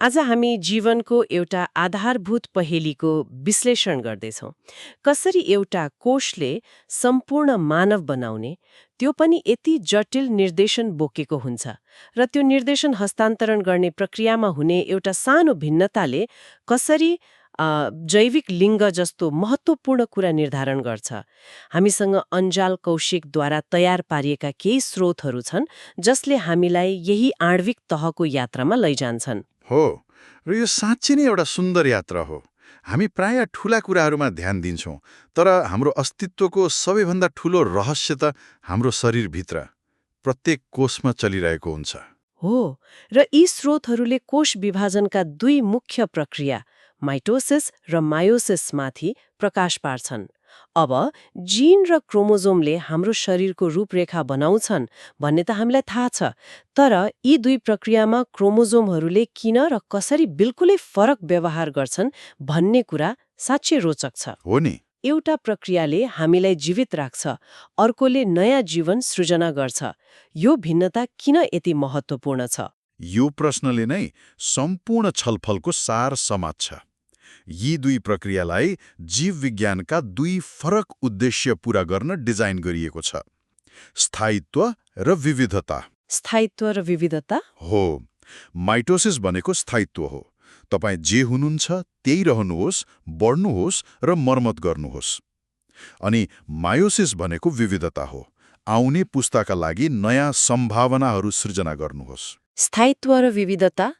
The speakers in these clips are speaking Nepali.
आज हामी जीवनको एउटा आधारभूत पहेलीको विश्लेषण गर्दैछौँ। कसरी एउटा कोषले सम्पूर्ण मानव बनाउने, त्यो पनि यति जटिल निर्देशन बोकेको हुन्छ र त्यो निर्देशन हस्तान्तरण गर्ने प्रक्रियामा हुने एउटा सानो भिन्नताले कसरी जैविक लिङ्ग जस्तो महत्त्वपूर्ण कुरा निर्धारण गर्छ। हामीसँग अन्जाल कौशिकद्वारा तयार पारिएका केही स्रोतहरू छन् जसले हामीलाई यही आणविक तहको यात्रामा लैजान्छन्। हो, र यो साँच्चै नै एउटा सुन्दर यात्रा हो। हामी प्राय ठूला कुराहरूमा ध्यान दिन्छौँ, तर हाम्रो अस्तित्वको सबैभन्दा ठूलो रहस्य त हाम्रो शरीरभित्र प्रत्येक कोषमा चलिरहेको हुन्छ। हो, र यी स्रोतहरूले कोष विभाजनका दुई मुख्य प्रक्रिया माइटोसिस र मायोसिसमाथि प्रकाश पार्छन्। अब जीन र क्रोमोजोमले हाम्रो शरीरको रूपरेखा बनाउँछन् भन्ने त हामीलाई थाहा छ, तर यी दुई प्रक्रियामा क्रोमोजोमहरूले किन र कसरी बिल्कुलै फरक व्यवहार गर्छन् भन्ने कुरा साँच्चै रोचक छ। हो नि। एउटा प्रक्रियाले हामीलाई जीवित राख्छ, अर्कोले नयाँ जीवन सृजना गर्छ। यो भिन्नता किन यति महत्त्वपूर्ण छ? यो प्रश्नले नै सम्पूर्ण छलफलको सार समात्छ। यी दुई प्रक्रियालाई जीव विज्ञानका दुई फरक उद्देश्य पूरा गर्न डिजाइन गरिएको छ, स्थायित्व र विविधता। स्थायित्व र विविधता? हो, माइटोसिस भनेको स्थायित्व हो। तपाईँ जे हुनुहुन्छ त्यही रहनुहोस्, बढ्नुहोस् र मर्मत गर्नुहोस्। अनि मायोसिस भनेको विविधता हो, आउने पुस्ताका लागि नयाँ सम्भावनाहरू सृजना गर्नुहोस्। स्थायित्व र विविधता,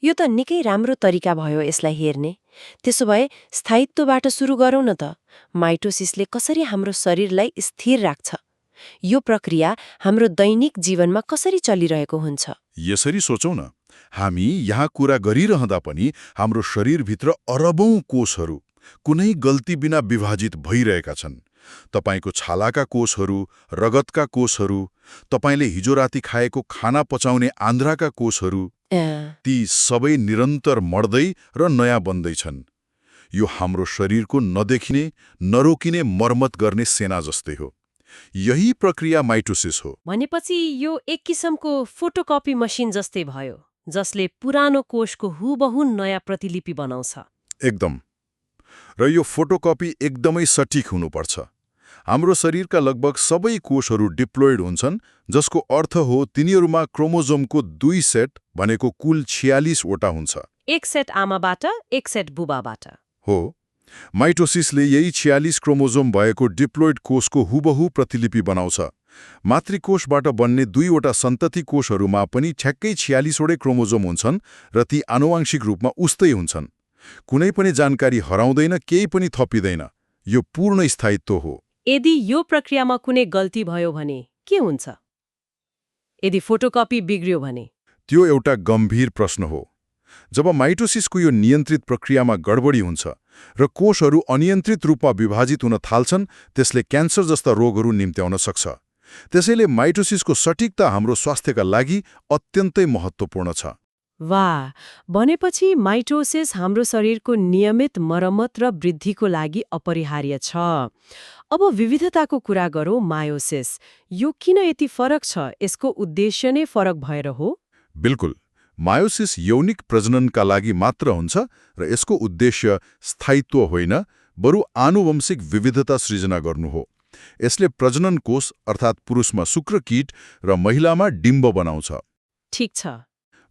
यो त निकै राम्रो तरिका भयो यसलाई हेर्ने। त्यसो भए स्थायित्वबाट सुरु गरौँ न त। माइटोसिसले कसरी हाम्रो शरीरलाई स्थिर राख्छ? यो प्रक्रिया हाम्रो दैनिक जीवनमा कसरी चलिरहेको हुन्छ? यसरी सोचौँ न, हामी यहाँ कुरा गरिरहँदा पनि हाम्रो शरीरभित्र अरबौं कोषहरू कुनै गल्ती बिना विभाजित भइरहेका छन्। तपाईको छालाका कोषहरू, रगतका कोषहरू, तपाईले हिजो राति खाएको खाना पचाउने आन्द्राका कोषहरू, ती सबै निरन्तर मर्दै र नयाँ बन्दैछन्। यो हाम्रो शरीरको नदेखिने, नरोकिने मर्मत गर्ने सेना जस्तै हो। यही प्रक्रिया माइटोसिस हो। भनेपछि यो एक किसिमको फोटोकपी मसिन जस्तै भयो, जसले पुरानो कोषको हुबहु नयाँ प्रतिलिपि बनाउँछ। एकदम। र यो फोटोकपी एकदमै सटिक हुनुपर्छ। हाम्रो शरीरका लगभग सबै कोषहरू डिप्लोइड हुन्छन्, जसको अर्थ हो तिनीहरूमा क्रोमोजोमको दुई सेट भनेको कुल 46 वटा हुन्छ। एक सेट आमाबाट, एक सेट बुबाबाट। हो, माइटोसिसले यही 46 क्रोमोजोम भएको डिप्लोइड कोषको हुबहु प्रतिलिपि बनाउँछ। मातृकोषबाट बन्ने दुईवटा सन्तति कोषहरूमा पनि ठ्याक्कै 46 वटै क्रोमोजोम हुन्छन् र ती आनुवांशिक रूपमा उस्तै हुन्छन्। कुनै पनि जानकारी हराउँदैन, केही पनि थपिँदैन। यो पूर्ण स्थायित्व हो। यदि यो प्रक्रियामा कुनै गल्ती भयो भने के हुन्छ? यदि फोटोकपी बिग्रियो भने? त्यो एउटा गम्भीर प्रश्न हो। जब माइटोसिसको यो नियन्त्रित प्रक्रियामा गडबडी हुन्छ र कोषहरू अनियन्त्रित रूपमा विभाजित हुन थाल्छन्, त्यसले क्यान्सर जस्ता रोगहरू निम्त्याउन सक्छ। त्यसैले माइटोसिसको सटिकता हाम्रो स्वास्थ्यका लागि अत्यन्तै महत्त्वपूर्ण छ। वाह, भनेपछि माइटोसिस हाम्रो शरीरको नियमित मर्मत र वृद्धिको लागि अपरिहार्य छ। अब विविधताको कुरा गरौँ, मायोसिस यो किन यति फरक छ? यसको उद्देश्य नै फरक भएर हो? बिल्कुल। मायोसिस यौनिक प्रजननका लागि मात्र हुन्छ र यसको उद्देश्य स्थायित्व होइन, बरु आनुवंशिक विविधता सृजना गर्नु हो। यसले प्रजनन कोष अर्थात् पुरुषमा शुक्रकीट र महिलामा डिम्ब बनाउँछ। ठीक छ।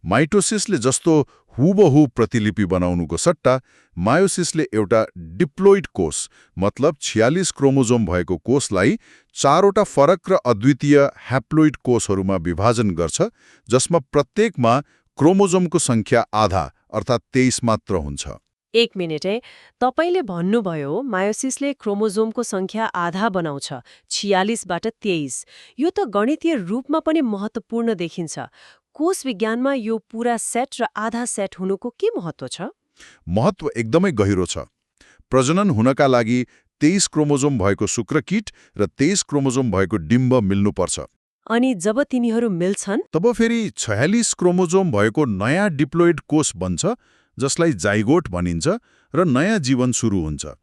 माइटोसिसले जस्तो हुबहु प्रतिलिपि बनाउनुको सट्टा मायोसिसले एउटा डिप्लोइड कोष मतलब 46 क्रोमोजोम भएको कोषलाई 4वटा फरक र अद्वितीय ह्याप्लोइड कोषहरूमा विभाजन गर्छ, जसमा प्रत्येकमा क्रोमोजोमको संख्या आधा अर्थात् 23 मात्र हुन्छ। एक मिनेट है, तपाईले भन्नुभयो मायोसिसले क्रोमोजोमको संख्या आधा बनाउँछ, 46बाट 23। यो त गणितीय रूपमा पनि महत्त्वपूर्ण देखिन्छ। कोष विज्ञानमा यो पूरा सेट र आधा सेट हुनुको के महत्त्व छ? महत्त्व एकदमै गहिरो छ। प्रजनन हुनका लागि 23 क्रोमोजोम भएको शुक्रकीट र 23 क्रोमोजोम भएको डिम्ब मिल्नुपर्छ। अनि जब तिनीहरू मिल्छन्, तब फेरि 46 क्रोमोजोम भएको नयाँ डिप्लोइड कोष बन्छ, जसलाई जाइगोट भनिन्छ, र नयाँ जीवन सुरु हुन्छ।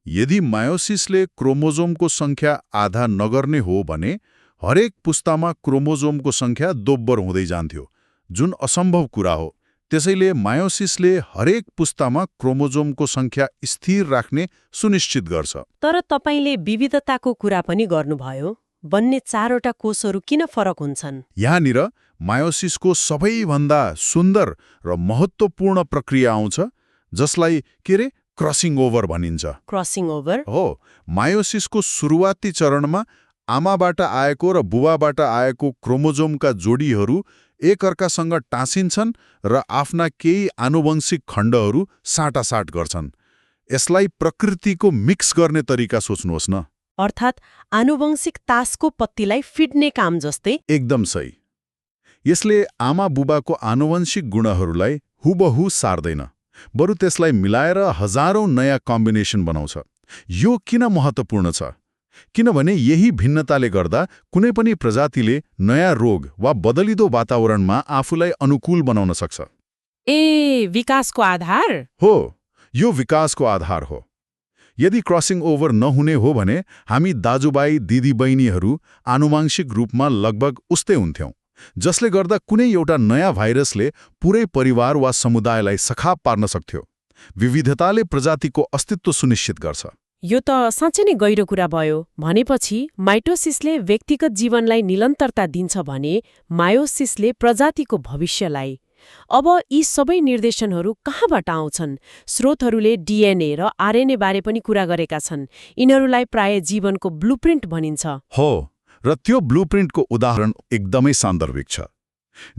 यदि मायोसिसले क्रोमोजोमको संख्या आधा नगर्ने हो भने हरेक पुस्तामा क्रोमोजोमको संख्या दोब्बर हुँदै जान्थ्यो, जुन असम्भव कुरा हो। त्यसैले मायोसिसले हरेक पुस्तामा क्रोमोजोमको संख्या स्थिर राख्ने सुनिश्चित गर्छ। तर तपाईले विविधताको कुरा पनि गर्नुभयो। बन्ने 4वटा कोषहरू किन फरक हुन्छन्? यहाँनिर मायोसिसको सबैभन्दा सुन्दर र महत्त्वपूर्ण प्रक्रिया आउँछ, जसलाई क्रसिङ ओभर भनिन्छ। Crossing over? हो, मायोसिसको सुरुवाती चरणमा आमाबाट आएको र बुबाबाट आएको क्रोमोजोमका जोडीहरू एकअर्कासँग टाँसिन्छन् र आफ्ना केही आनुवंशिक खण्डहरू साटासाट गर्छन्। यसलाई प्रकृतिको मिक्स गर्ने तरिका सोच्नुहोस् न। अर्थात् आनुवंशिक तासको पत्तीलाई फिट्ने काम जस्तै? एकदम सही। यसले आमा बुबाको आनुवंशिक गुणहरूलाई हुबहु सार्दैन, बरु त्यसलाई मिलाएर हजारौं नयाँ कम्बिनेसन बनाउँछ। यो किन महत्त्वपूर्ण छ? किनभने यही भिन्नताले गर्दा कुनै पनि प्रजातिले नयाँ रोग वा बदलिदो वातावरणमा आफूलाई अनुकूल बनाउन सक्छ। विकासको आधार? हो, यो विकासको आधार हो। यदि क्रसिङ ओभर नहुने हो भने हामी दाजुभाइ दिदीबहिनीहरू आनुवांशिक रूपमा लगभग उस्तै हुन्थ्यौं, जसले गर्दा कुनै एउटा नयाँ भाइरसले पुरै परिवार वा समुदायलाई सखाप पार्न सक्थ्यो। विविधताले प्रजातिको अस्तित्व सुनिश्चित गर्छ। यो त साँच्चै नै गहिरो कुरा भयो। भनेपछि माइटोसिसले व्यक्तिगत जीवनलाई निरन्तरता दिन्छ भने मायोसिसले प्रजातिको भविष्यलाई। अब यी सबै निर्देशनहरू कहाँबाट आउँछन्? स्रोतहरूले डीएनए र आरएनए बारे पनि कुरा गरेका छन्। यिनीहरूलाई प्राय जीवनको ब्लुप्रिन्ट भनिन्छ। हो, र त्यो ब्लुप्रिन्टको उदाहरण एकदमै सान्दर्भिक छ।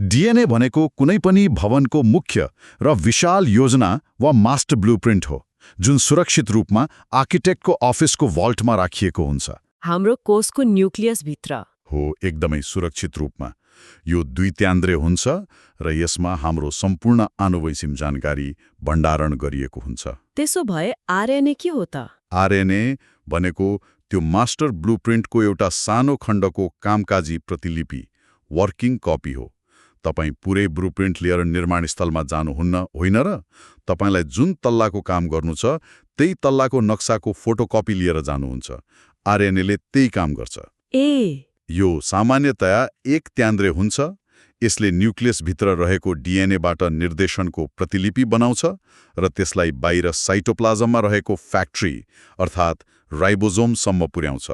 डीएनए भनेको कुनै पनि भवनको मुख्य र विशाल योजना वा मास्टर ब्लुप्रिन्ट हो, जुन सुरक्षित रूपमा आर्किटेक्टको अफिसको भल्टमा राखिएको हुन्छ। हाम्रो कोषको न्युक्लियसभित्र? हो, एकदमै सुरक्षित रूपमा। यो द्वित्यान्द्रे हुन्छ र यसमा हाम्रो सम्पूर्ण आनुवंशिक जानकारी भण्डारण गरिएको हुन्छ। त्यसो भए आरएनए के हो त? आरएनए भनेको त्यो मास्टर ब्लुप्रिन्टको एउटा सानो खण्डको कामकाजी प्रतिलिपि, वर्किङ कपी हो। तपाईँ पुरै ब्लुप्रिन्ट लिएर निर्माण स्थलमा जानुहुन्न, होइन र? तपाईँलाई जुन तल्लाको काम गर्नु छ त्यही तल्लाको नक्साको फोटोकपी लिएर जानुहुन्छ। आरएनएले त्यही काम गर्छ। यो सामान्यतया एक त्यान्द्रे हुन्छ। यसले न्युक्लियसभित्र रहेको डीएनएबाट निर्देशनको प्रतिलिपि बनाउँछ र त्यसलाई बाहिर साइटोप्लाजममा रहेको फ्याक्ट्री अर्थात् राइबोजोमसम्म पुर्याउँछ,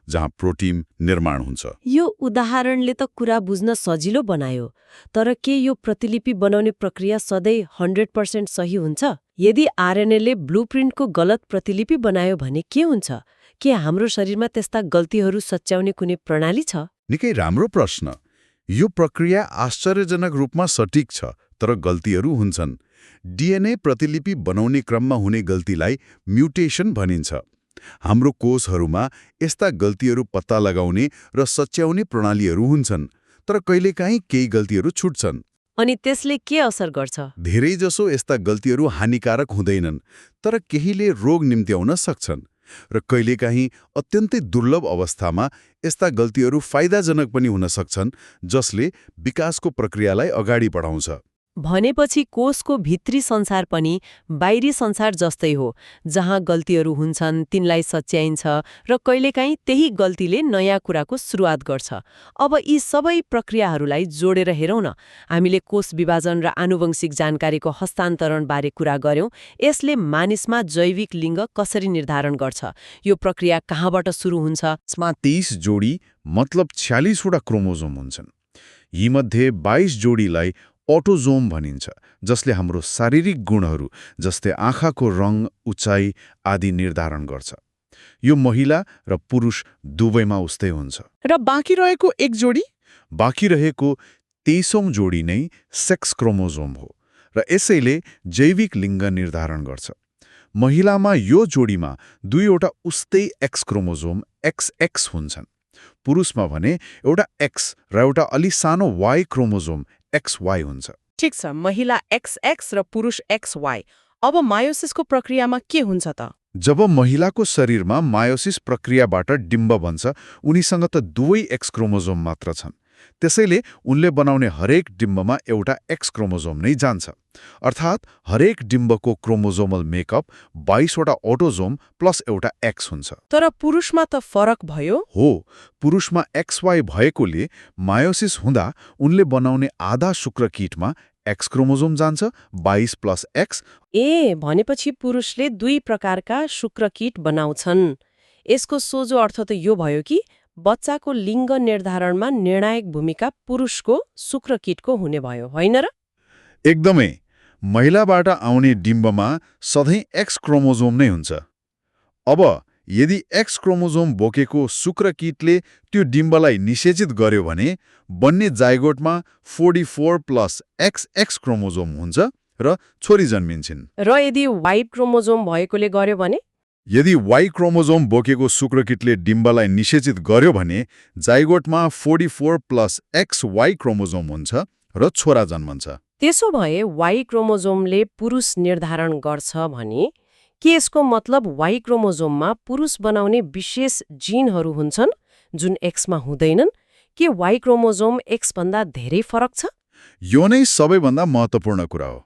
जहाँ प्रोटिन निर्माण हुन्छ। यो उदाहरणले त कुरा बुझ्न सजिलो बनायो, तर के यो प्रतिलिपि बनाउने प्रक्रिया सधैँ 100% सही हुन्छ? यदि आरएनएले ब्लुप्रिन्टको गलत प्रतिलिपि बनायो भने के हुन्छ? के हाम्रो शरीरमा त्यस्ता गल्तीहरू सच्याउने कुनै प्रणाली छ? निकै राम्रो प्रश्न। यो प्रक्रिया आश्चर्यजनक रूपमा सटिक छ, तर गल्तीहरू हुन्छन्। डीएनए प्रतिलिपि बनाउने क्रममा हुने गल्तीलाई म्युटेसन भनिन्छ। हाम्रो कोषहरूमा यस्ता गल्तीहरू पत्ता लगाउने र सच्याउने प्रणालीहरू हुन्छन्, तर कहिलेकाहीँ केही गल्तीहरू छुट्छन्। अनि त्यसले के असर गर्छ? धेरैजसो यस्ता गल्तीहरू हानिकारक हुँदैनन्, तर केहीले रोग निम्त्याउन सक्छन्। र कहिलेकाहीँ अत्यन्तै दुर्लभ अवस्थामा यस्ता गल्तीहरू फाइदाजनक पनि हुन सक्छन्, जसले विकासको प्रक्रियालाई अगाडि बढाउँछ। भनेपछि कोषको भित्री संसार पनि बाहिरी संसार जस्तै हो, जहाँ गल्तीहरू हुन्छन् तिनलाई सच्याइन्छ र कहिलेकाहीँ त्यही गल्तीले नयाँ कुराको सुरुवात गर्छ। अब यी सबै प्रक्रियाहरूलाई जोडेर हेरौँ न। हामीले कोष विभाजन र आनुवंशिक जानकारीको हस्तान्तरण बारे कुरा गर्यौं। यसले मानिसमा जैविक लिङ्ग कसरी निर्धारण गर्छ? यो प्रक्रिया कहाँबाट सुरु हुन्छ? यसमा 23 जोडी मतलब 46वटा क्रोमोजोम हुन्छन्। यीमध्ये 22 जोडीलाई अटोजोम भनिन्छ, जसले हाम्रो शारीरिक गुणहरू जस्तै आँखाको रङ, उचाइ आदि निर्धारण गर्छ। यो महिला र पुरुष दुवैमा उस्तै हुन्छ। र बाँकी रहेको एक जोडी? बाँकी रहेको 23औं जोडी नै सेक्स क्रोमोजोम हो र यसैले जैविक लिङ्ग निर्धारण गर्छ। महिलामा यो जोडीमा 2वटा उस्तै एक्स क्रोमोजोम XX हुन्छन्। पुरुषमा भने एउटा एक्स र एउटा अलि सानो वाई क्रोमोजोम XY हुन्छ। ठिक छ, महिला XX र पुरुष XY। अब मायोसिसको प्रक्रियामा के हुन्छ त? जब महिलाको शरीरमा मायोसिस प्रक्रियाबाट डिम्ब बन्छ, उनीसँग त दुवै एक्स क्रोमोजोम मात्र छन्। त्यसैले उनले बनाउने हरेक डिम्बमा एउटा एक्स क्रोमोजोम नै जान्छ। अर्थात् हरेक डिम्बको क्रोमोजोमल मेकअप 22वटा अटोजोम प्लस एउटा एक्स हुन्छ। तर पुरुषमा त फरक भयो? हो, पुरुषमा XY भएकोले मायोसिस हुँदा उनले बनाउने आधा शुक्रकीटमा एक्स क्रोमोजोम जान्छ 22 + एक्स। ए भनेपछि पुरुषले 2 प्रकारका शुक्रकीट बनाउँछन्। यसको सोझो अर्थ त यो भयो कि बच्चाको लिङ्ग निर्धारणमा निर्णायक भूमिका पुरुषको शुक्रकीटको हुने भयो, होइन र? एकदमै। महिलाबाट आउने डिम्बमा सधैँ एक्स क्रोमोजोम नै हुन्छ। अब यदि एक्स क्रोमोजोम बोकेको शुक्रकीटले त्यो डिम्बलाई निषेचित गर्यो भने बन्ने जाइगोटमा 44 + XX क्रोमोजोम हुन्छ र छोरी जन्मिन्छन्। र यदि वाइ क्रोमोजोम भएकोले गर्यो भने? यदि वाइ क्रोमोजोम बोकेको शुक्रकीटले डिम्बलाई निषेचित गर्यो भने जाइगोटमा 44 + XY क्रोमोजोम हुन्छ र छोरा जन्मन्छ। त्यसो भए वाइ क्रोमोजोमले पुरुष निर्धारण गर्छ भने के यसको मतलब वाइ क्रोमोजोममा पुरुष बनाउने विशेष जिनहरू हुन्छन् जुन एक्समा हुँदैनन्? के वाइ क्रोमोजोम एक्सभन्दा धेरै फरक छ? यो नै सबैभन्दा महत्त्वपूर्ण कुरा हो।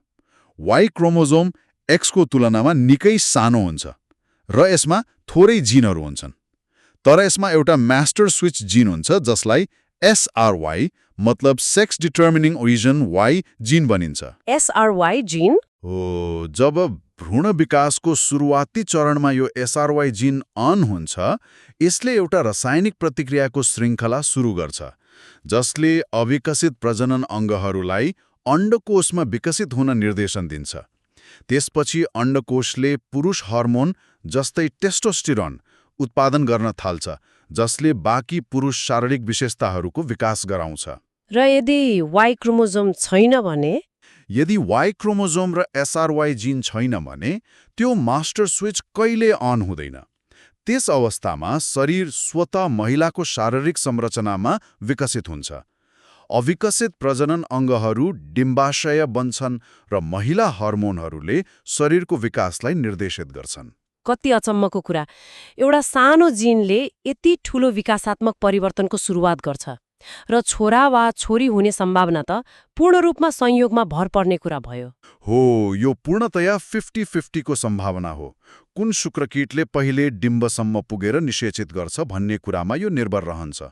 वाइ क्रोमोजोम एक्सको तुलनामा निकै सानो हुन्छ र यसमा थोरै जिनहरू हुन्छन्। तर यसमा एउटा मास्टर स्विच जिन हुन्छ जसलाई SRY मतलब सेक्स डिटर्मिनिङ रिजन Y जिन भनिन्छ। SRY जिन? हो, जब भ्रूण विकासको सुरुवाती चरणमा यो SRY जिन अन हुन्छ, यसले एउटा रासायनिक प्रतिक्रियाको श्रृङ्खला सुरु गर्छ जसले अविकसित प्रजनन अङ्गहरूलाई अण्डकोशमा विकसित हुन निर्देशन दिन्छ। त्यसपछि अण्डकोशले पुरुष हर्मोन जस्तै टेस्टोस्टेरोन उत्पादन गर्न थाल्छ जसले बाँकी पुरुष शारीरिक विशेषताहरूको विकास गराउँछ। र यदि वाइ क्रोमोजोम छैन भने? यदि वाइ क्रोमोजोम र SRY जिन छैन भने त्यो मास्टर स्विच कहिले अन हुँदैन। त्यस अवस्थामा शरीर स्वतः महिलाको शारीरिक संरचनामा विकसित हुन्छ। अविकसित प्रजनन अङ्गहरू डिम्बाशय बन्छन् र महिला हर्मोनहरूले शरीरको विकासलाई निर्देशित गर्छन्। कति अचम्मको कुरा! एउटा सानो जिनले यति ठूलो विकासात्मक परिवर्तनको सुरुवात गर्छ र छोरा वा छोरी हुने सम्भावना त पूर्ण रूपमा संयोगमा भर पर्ने कुरा भयो। हो, यो पूर्णतया 50-50 को सम्भावना हो। कुन शुक्रकीटले पहिले डिम्बसम्म पुगेर निषेचित गर्छ भन्ने कुरामा यो निर्भर रहन्छ।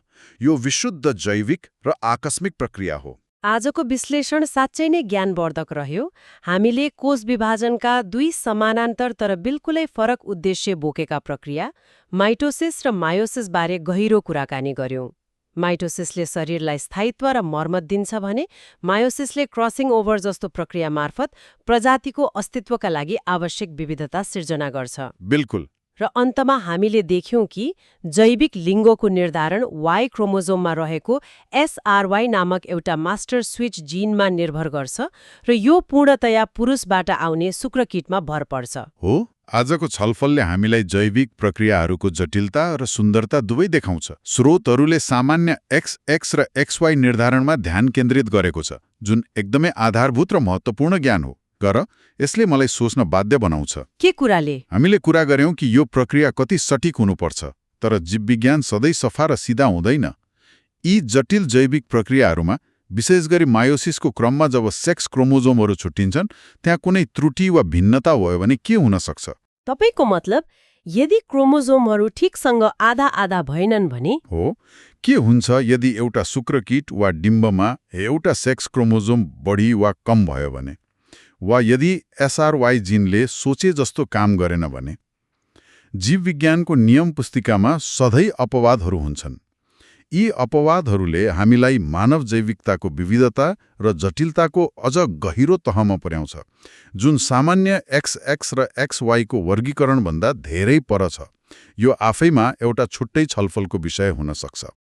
यो विशुद्ध जैविक र आकस्मिक प्रक्रिया हो। आजको विश्लेषण साँच्चै नै ज्ञानवर्धक रह्यो। हामीले कोष विभाजनका 2 समानान्तर तर बिल्कुलै फरक उद्देश्य बोकेका प्रक्रिया माइटोसिस र मायोसिस बारे गहिरो कुराकानी गर्यौं। माइटोसिसले शरीरलाई स्थायित्व र मर्मत दिन्छ भने मायोसिसले क्रसिङ ओभर जस्तो प्रक्रिया मार्फत प्रजातिको अस्तित्वका लागि आवश्यक विविधता सिर्जना गर्छ। बिल्कुल। र अन्तमा हामीले देख्यौं कि जैविक लिङ्गको निर्धारण वाइ क्रोमोजोममा रहेको SRY नामक एउटा मास्टर स्विच जिनमा निर्भर गर्छ र यो पूर्णतया पुरुषबाट आउने शुक्रकीटमा भर पर्छ। हो, आजको छलफलले हामीलाई जैविक प्रक्रियाहरूको जटिलता र सुन्दरता दुवै देखाउँछ। स्रोतहरूले सामान्य XX र XY निर्धारणमा ध्यान केन्द्रित गरेको छ, जुन एकदमै आधारभूत र महत्त्वपूर्ण ज्ञान हो। गर यसले मलाई सोच्न बाध्य बनाउँछ। के कुराले? हामीले कुरा गर्यौं कि यो प्रक्रिया कति सटिक हुनुपर्छ, तर जीवविज्ञान सधैँ सफा र सिधा हुँदैन। यी जटिल जैविक प्रक्रियाहरूमा, विशेष गरी मायोसिसको क्रममा जब सेक्स क्रोमोजोमहरू छुट्टिन्छन्, त्यहाँ कुनै त्रुटि वा भिन्नता भयो भने के हुन सक्छ? तपाईको मतलब यदि क्रोमोजोमहरू ठिकसँग आधा-आधा भएनन् भने? हो, के हुन्छ यदि एउटा शुक्रकीट वा डिम्बमा एउटा सेक्स क्रोमोजोम बढी वा कम भयो भने? वा यदि SRY जिनले सोचे जस्तो काम गरेन भने? जीवविज्ञानको नियम पुस्तिकामा सधैँ अपवादहरू हुन्छन्। यी अपवादहरूले हामीलाई मानव जैविकताको विविधता र जटिलताको अझ गहिरो तहमा पुर्याउँछ, जुन सामान्य XX र XY को वर्गीकरणभन्दा धेरै पर छ। यो आफैमा एउटा छुट्टै छलफलको विषय हुन सक्छ।